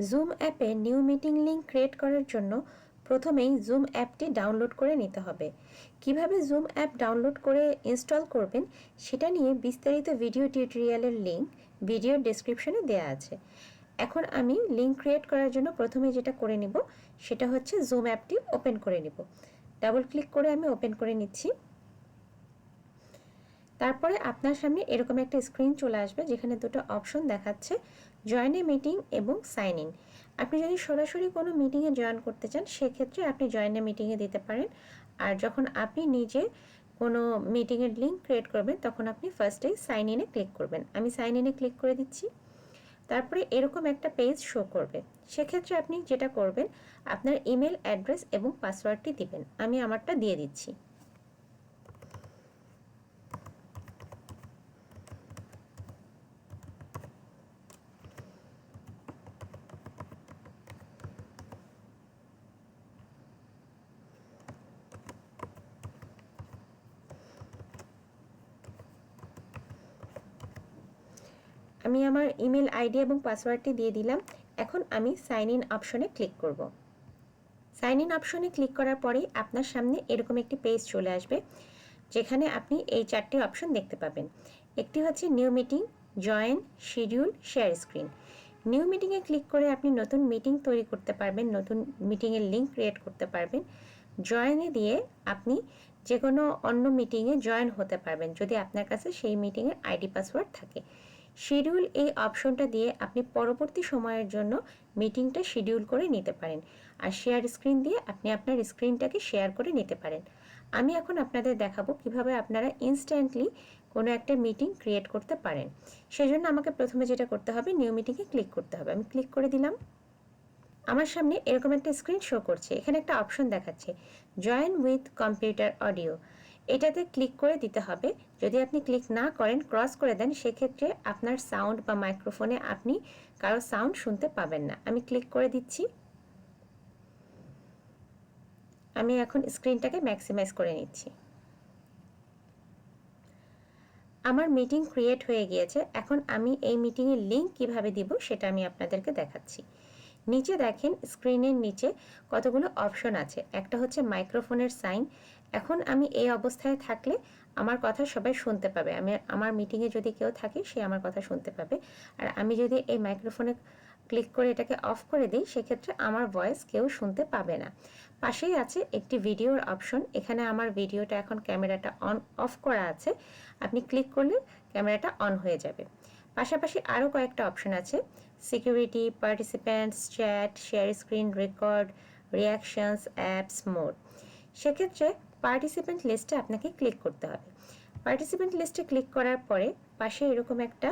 Zoom অ্যাপে new meeting link create করার জন্য প্রথমেই জুম অ্যাপটি ডাউনলোড করে নিতে হবে। কিভাবে জুম অ্যাপ ডাউনলোড করে ইনস্টল করবেন সেটা নিয়ে বিস্তারিত ভিডিও টিউটোরিয়ালের লিংক ভিডিওর ডেসক্রিপশনে দেওয়া আছে। এখন আমি লিংক ক্রিয়েট করার জন্য প্রথমে যেটা করে নিব সেটা হচ্ছে জুম অ্যাপটি ওপেন করে নিব। ডাবল ক্লিক করে আমি ওপেন করে নিচ্ছি। তারপরে আপনার সামনে এরকম একটা স্ক্রিন চলে আসবে যেখানে দুটো অপশন দেখাচ্ছে, জয়েন এ মিটিং এবং সাইন ইন। আপনি যদি সরাসরি কোনো মিটিংয়ে জয়েন করতে চান সেক্ষেত্রে আপনি জয়েন এ মিটিংয়ে দিতে পারেন, আর যখন আপনি নিজে কোনো মিটিংয়ের লিঙ্ক ক্রিয়েট করবেন তখন আপনি ফার্স্টেই সাইন ইনে ক্লিক করবেন। আমি সাইন ইনে ক্লিক করে দিচ্ছি। তারপরে এরকম একটা পেজ শো করবে। সেক্ষেত্রে আপনি যেটা করবেন আপনার ইমেল অ্যাড্রেস এবং পাসওয়ার্ডটি দিবেন। আমি আমারটা দিয়ে দিচ্ছি। আমি আমার ইমেল আইডি এবং পাসওয়ার্ডটি দিয়ে দিলাম। এখন আমি সাইন ইন অপশনে ক্লিক করব। সাইন ইন অপশনে ক্লিক করার পরেই আপনার সামনে এরকম একটি পেজ চলে আসবে যেখানে আপনি এই চারটি অপশন দেখতে পাবেন। একটি হচ্ছে new meeting, join, schedule, share screen. New মিটিংয়ে ক্লিক করে আপনি নতুন মিটিং তৈরি করতে পারবেন, নতুন মিটিংয়ের লিঙ্ক ক্রিয়েট করতে পারবেন। জয়েনে দিয়ে আপনি যে কোনো অন্য মিটিংয়ে জয়েন হতে পারবেন যদি আপনার কাছে সেই মিটিংয়ের আইডি পাসওয়ার্ড থাকে। শিডিউল এই অপশনটা দিয়ে আপনি পরবর্তী সময়ের জন্য মিটিংটা শিডিউল করে নিতে পারেন। আর শেয়ার স্ক্রিন দিয়ে আপনি আপনার স্ক্রিনটাকে শেয়ার করে নিতে পারেন। আমি এখন আপনাদের দেখাবো কিভাবে আপনারা ইনস্ট্যান্টলি কোনো একটা মিটিং ক্রিয়েট করতে পারেন। সেজন্য আমাকে প্রথমে যেটা করতে হবে নিউ মিটিংয়ে ক্লিক করতে হবে। আমি ক্লিক করে দিলাম। আমার সামনে এরকম একটা স্ক্রিন শো করছে। এখানে একটা অপশন দেখাচ্ছে জয়েন উইথ কম্পিউটার অডিও। এটাতে ক্লিক করে দিতে হবে। যদি আপনি ক্লিক না করেন, ক্রস করে দেন, সেক্ষেত্রে আপনার সাউন্ড বা মাইক্রোফোনে আপনি কারো সাউন্ড শুনতে পাবেন না। আমি ক্লিক করে দিচ্ছি। আমি এখন স্ক্রিনটাকে ম্যাক্সিমাইজ করে নিচ্ছি। আমার মিটিং ক্রিয়েট হয়ে গিয়েছে। এখন আমি এই মিটিংয়ের লিঙ্ক কিভাবে দিব সেটা আমি আপনাদেরকে দেখাচ্ছি। নিচে দেখেন স্ক্রিনের নিচে কতগুলো অপশন আছে। একটা হচ্ছে মাইক্রোফোনের সাইন। এখন আমি এই অবস্থায় থাকলে আমার কথা সবাই শুনতে পাবে। আমার মিটিংয়ে যদি কেউ থাকে সে আমার কথা শুনতে পাবে। আর আমি যদি এই মাইক্রোফোনে ক্লিক করে এটাকে অফ করে দিই সেক্ষেত্রে আমার ভয়েস কেউ শুনতে পাবে না। পাশেই আছে একটি ভিডিওর অপশন। এখানে আমার ভিডিওটা এখন ক্যামেরাটা অন অফ করা আছে। আপনি ক্লিক করলে ক্যামেরাটা অন হয়ে যাবে। পাশাপাশি আরও কয়েকটা অপশন আছে, security, participants, chat, share screen, record, reactions, apps, mode. সেক্ষেত্রে পার্টিসিপেন্ট লিস্টে আপনাকে ক্লিক করতে হবে। পার্টিসিপেন্ট লিস্টে ক্লিক করার পরে পাশে এরকম একটা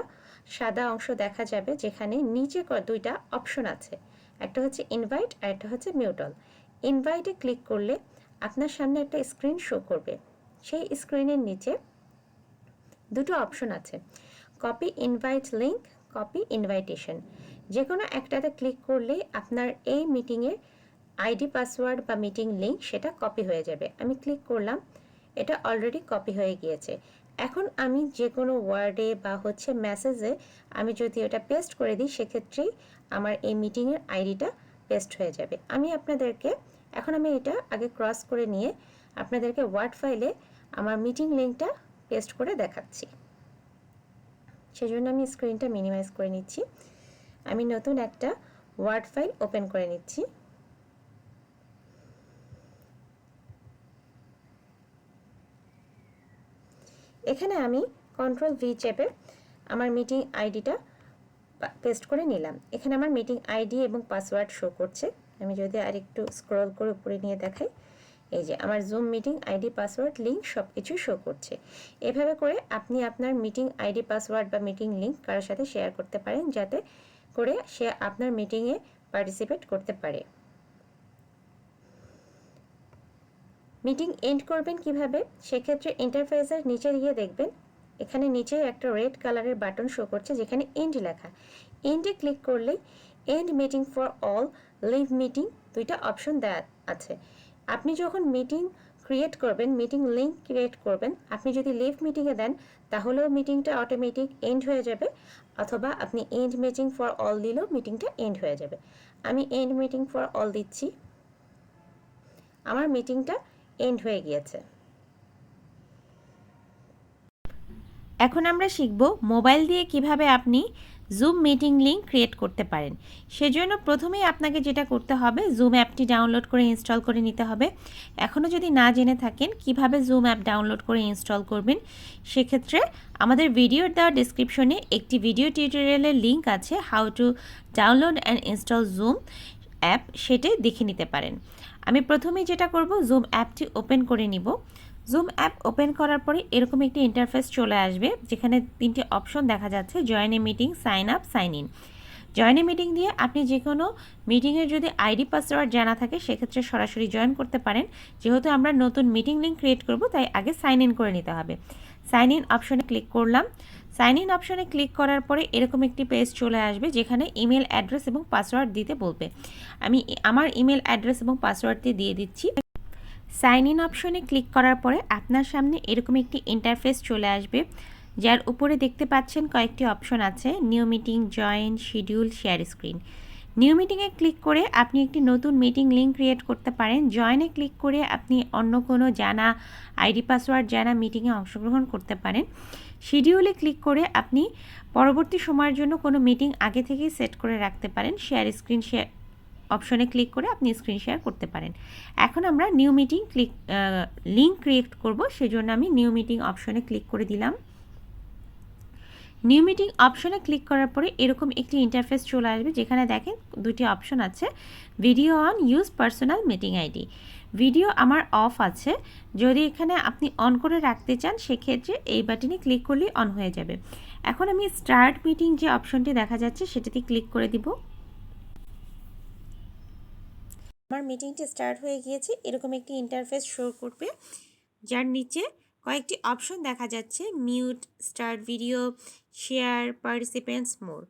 সাদা অংশ দেখা যাবে যেখানে নিচে দুইটা অপশন আছে। একটা হচ্ছে ইনভাইট আর একটা হচ্ছে মিউট অল। ইনভাইটে ক্লিক করলে আপনার সামনে একটা স্ক্রিন শো করবে। সেই স্ক্রিনের নিচে দুটো অপশন আছে, copy invite link, copy invitation. যে কোনো একটাতে ক্লিক করলেই আপনার এই মিটিংয়ের আইডি পাসওয়ার্ড বা মিটিং লিঙ্ক সেটা কপি হয়ে যাবে। আমি ক্লিক করলাম, এটা অলরেডি কপি হয়ে গিয়েছে। এখন আমি যে কোনো ওয়ার্ডে বা হচ্ছে মেসেজে আমি যদি ওটা পেস্ট করে দিই সেক্ষেত্রেই আমার এই মিটিংয়ের আইডিটা পেস্ট হয়ে যাবে। এখন আমি এটা আগে ক্রস করে নিয়ে আপনাদেরকে ওয়ার্ড ফাইলে আমার মিটিং লিঙ্কটা পেস্ট করে দেখাচ্ছি। সেজন্য আমি স্ক্রিনটা মিনিমাইজ করে নিচ্ছি। আমি নতুন একটা ওয়ার্ড ফাইল ওপেন করে নিচ্ছি। এখানে আমি কন্ট্রোল ভি চেপে আমার মিটিং আইডিটা পেস্ট করে নিলাম। এখানে আমার মিটিং আইডি এবং পাসওয়ার্ড শো করছে। আমি যদি আর একটু স্ক্রল করে উপরে নিয়ে দেখাই, এই যে আমার zoom meeting ID password link সব কিছু শো করছে। এভাবে করে আপনি আপনার মিটিং আইডি পাসওয়ার্ড বা মিটিং লিঙ্ক কারোর সাথে শেয়ার করতে পারেন যাতে করে সে আপনার মিটিংয়ে পার্টিসিপেট করতে পারে। মিটিং এন্ড করবেন কিভাবে, সেক্ষেত্রে ইন্টারফেসের নিচে গিয়ে দেখবেন এখানে নিচে একটা রেড কালারের বাটন শো করছে যেখানে এন্ড লেখা। এন্ডে ক্লিক করলেই end meeting for all, leave meeting দুইটা অপশন দেওয়া আছে। আপনি যখন মিটিং ক্রিয়েট করবেন, মিটিং লিঙ্ক ক্রিয়েট করবেন, আপনি যদি লিভ মিটিংয়ে দেন তাহলেও মিটিংটা অটোমেটিক এন্ড হয়ে যাবে। অথবা আপনি এন্ড মিটিং ফর অল দিলেও মিটিংটা এন্ড হয়ে যাবে। আমি এন্ড মিটিং ফর অল দিচ্ছি। আমার মিটিংটা এন্ড হয়ে গিয়েছে। এখন আমরা শিখব মোবাইল দিয়ে কিভাবে আপনি জুম মিটিং লিংক ক্রিয়েট করতে পারেন। সেজন্য প্রথমেই আপনাকে যেটা করতে হবে, জুম অ্যাপটি ডাউনলোড করে ইনস্টল করে নিতে হবে। এখনও যদি না জেনে থাকেন কিভাবে জুম অ্যাপ ডাউনলোড করে ইনস্টল করবেন, সেক্ষেত্রে আমাদের ভিডিওর দেওয়া ডিসক্রিপশনে একটি ভিডিও টিউটোরিয়ালের লিঙ্ক আছে, how to download and install zoom app, সেটাই দেখে নিতে পারেন। আমি প্রথমেই যেটা করব, জুম অ্যাপটি ওপেন করে নিব। জুম অ্যাপ ওপেন করার পরে এরকম একটি ইন্টারফেস চলে আসবে, যেখানে 3টি অপশন দেখা যাচ্ছে, join a meeting, sign up, sign in. Join a meeting দিয়ে আপনি যে কোনো মিটিংয়ের যদি আইডি পাসওয়ার্ড জানা থাকে সেক্ষেত্রে সরাসরি জয়েন করতে পারেন। যেহেতু আমরা নতুন মিটিং লিঙ্ক ক্রিয়েট করব, তাই আগে সাইন ইন করে নিতে হবে। সাইন ইন অপশনে ক্লিক করলাম। সাইন ইন অপশনে ক্লিক করার পরে এরকম একটি পেজ চলে আসবে, যেখানে ইমেল অ্যাড্রেস এবং পাসওয়ার্ড দিতে বলবে। আমি আমার ইমেল অ্যাড্রেস এবং পাসওয়ার্ডটি দিয়ে দিচ্ছি। সাইন ইন অপশনে ক্লিক করার পরে আপনার সামনে এরকম একটি ইন্টারফেস চলে আসবে, যার উপরে দেখতে পাচ্ছেন কয়েকটি অপশন আছে, new meeting, join, schedule, share screen. New মিটিংয়ে ক্লিক করে আপনি একটি নতুন মিটিং লিঙ্ক ক্রিয়েট করতে পারেন। জয়েনে ক্লিক করে আপনি অন্য কোনো জানা আইডি পাসওয়ার্ড জানা মিটিংয়ে অংশগ্রহণ করতে পারেন। শিডিউলে ক্লিক করে আপনি পরবর্তী সময়ের জন্য কোনো মিটিং আগে থেকেই সেট করে রাখতে পারেন। শেয়ার স্ক্রিন অপশনে ক্লিক করে আপনি স্ক্রিন শেয়ার করতে পারেন। এখন আমরা নিউ মিটিং লিঙ্ক ক্রিয়েট করব, সেজন্য আমি নিউ মিটিং অপশনে ক্লিক করে দিলাম। নিউ মিটিং অপশনে ক্লিক করার পরে এরকম একটি ইন্টারফেস চলে আসবে, যেখানে দেখেন 2টি অপশন আছে, video on, use personal meeting ID. Video আমার অফ আছে, যদি এখানে আপনি অন করে রাখতে চান সেক্ষেত্রে এই বাটনে ক্লিক করলেই অন হয়ে যাবে। এখন আমি স্টার্ট মিটিং যে অপশনটি দেখা যাচ্ছে সেটাতে ক্লিক করে দিব। আমার মিটিংটি স্টার্ট হয়ে গিয়েছে, এরকম একটি ইন্টারফেস শো করবে, যার নিচে কয়েকটি অপশন দেখা যাচ্ছে, mute, start video, share, participants, more.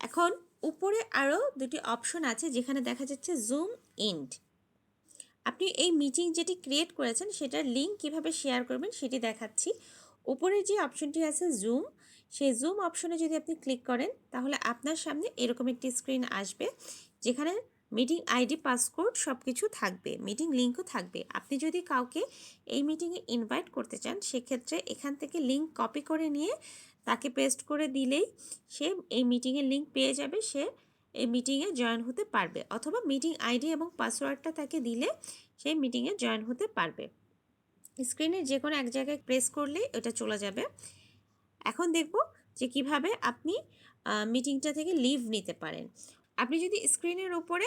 এখন উপরে আরও 2টি অপশন আছে, যেখানে দেখা যাচ্ছে জুম ইন্ড। আপনি এই মিটিং যেটি ক্রিয়েট করেছেন সেটার লিঙ্ক কিভাবে শেয়ার করবেন সেটি দেখাচ্ছি। উপরে যে অপশনটি আছে জুম, সেই জুম অপশনে যদি আপনি ক্লিক করেন তাহলে আপনার সামনে এরকম একটি স্ক্রিন আসবে, যেখানে মিটিং আইডি, পাসকোড সব কিছু থাকবে, মিটিং লিঙ্কও থাকবে। আপনি যদি কাউকে এই মিটিংয়ে ইনভাইট করতে চান সেক্ষেত্রে এখান থেকে লিঙ্ক কপি করে নিয়ে তাকে পেস্ট করে দিলেই সে এই মিটিংয়ের লিঙ্ক পেয়ে যাবে, সে এই মিটিংয়ে জয়েন হতে পারবে, অথবা মিটিং আইডি এবং পাসওয়ার্ডটা তাকে দিলে সেই মিটিংয়ে জয়েন হতে পারবে। স্ক্রিনে যে কোনো এক জায়গায় প্রেস করলেই এটা চলে যাবে। এখন দেখব যে কিভাবে আপনি মিটিংটা থেকে লিভ নিতে পারেন। আপনি যদি স্ক্রিনের উপরে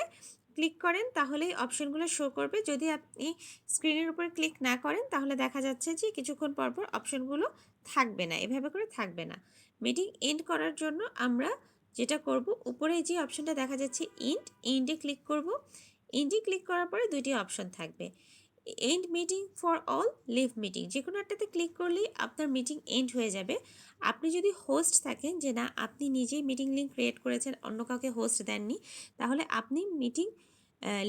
ক্লিক করেন তাহলে অপশনগুলো শো করবে। যদি আপনি স্ক্রিনের উপরে ক্লিক না করেন তাহলে দেখা যাচ্ছে যে কিছুক্ষণ পরপর অপশনগুলো থাকবে না, এভাবে করে থাকবে না। মিটিং এন্ড করার জন্য আমরা যেটা করব, উপরে যে অপশনটা দেখা যাচ্ছে এন্ডে ক্লিক করব। এন্ডে ক্লিক করার পরে 2টি অপশন থাকবে, end meeting for all, leave meeting. যে কোনো একটাতে ক্লিক করলেই আপনার মিটিং এন্ড হয়ে যাবে। আপনি যদি হোস্ট থাকেন, যে না আপনি নিজেই মিটিং লিঙ্ক ক্রিয়েট করেছেন, অন্য কাউকে হোস্ট দেননি, তাহলে আপনি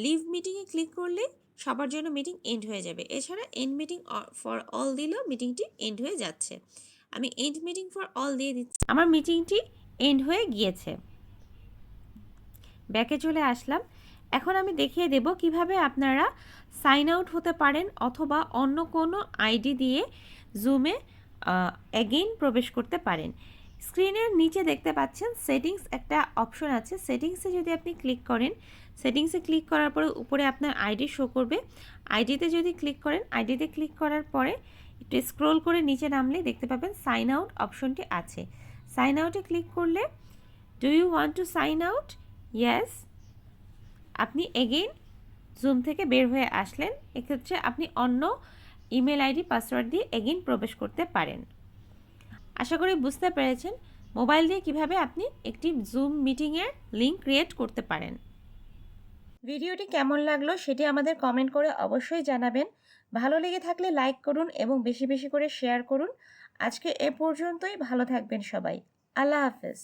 লিভ মিটিংয়ে ক্লিক করলে সবার জন্য মিটিং এন্ড হয়ে যাবে। এছাড়া এন্ড মিটিং ফর অল দিলেও মিটিংটি এন্ড হয়ে যাচ্ছে। আমি এন্ড মিটিং ফর অল দিয়ে দিচ্ছি। আমার মিটিংটি এন্ড হয়ে গিয়েছে। ব্যাকে চলে আসলাম। এখন আমি দেখিয়ে দেব কিভাবে আপনারা সাইন আউট হতে পারেন, অথবা অন্য কোনো আইডি দিয়ে জুমে অ্যাগেইন প্রবেশ করতে পারেন। স্ক্রিনের নিচে দেখতে পাচ্ছেন সেটিংস একটা অপশন আছে, সেটিংসে যদি আপনি ক্লিক করেন, সেটিংসে ক্লিক করার পরে উপরে আপনার আইডি শো করবে। আইডিতে যদি ক্লিক করেন, আইডিতে ক্লিক করার পরে একটু স্ক্রোল করে নিচে নামলে দেখতে পাবেন সাইন আউট অপশনটি আছে। সাইন আউটে ক্লিক করলে, do you want to sign out? Yes. আপনি এগেইন জুম থেকে বের হয়ে আসলেন। এক্ষেত্রে আপনি অন্য ইমেল আইডি, পাসওয়ার্ড দিয়ে এগেইন প্রবেশ করতে পারেন। আশা করি বুঝতে পেরেছেন মোবাইল দিয়ে কিভাবে আপনি একটি জুম মিটিংয়ের লিঙ্ক ক্রিয়েট করতে পারেন। ভিডিওটি কেমন লাগলো সেটি আমাদের কমেন্ট করে অবশ্যই জানাবেন। ভালো লেগে থাকলে লাইক করুন এবং বেশি বেশি করে শেয়ার করুন। আজকে এ পর্যন্তই, ভালো থাকবেন সবাই। আল্লাহ হাফেজ।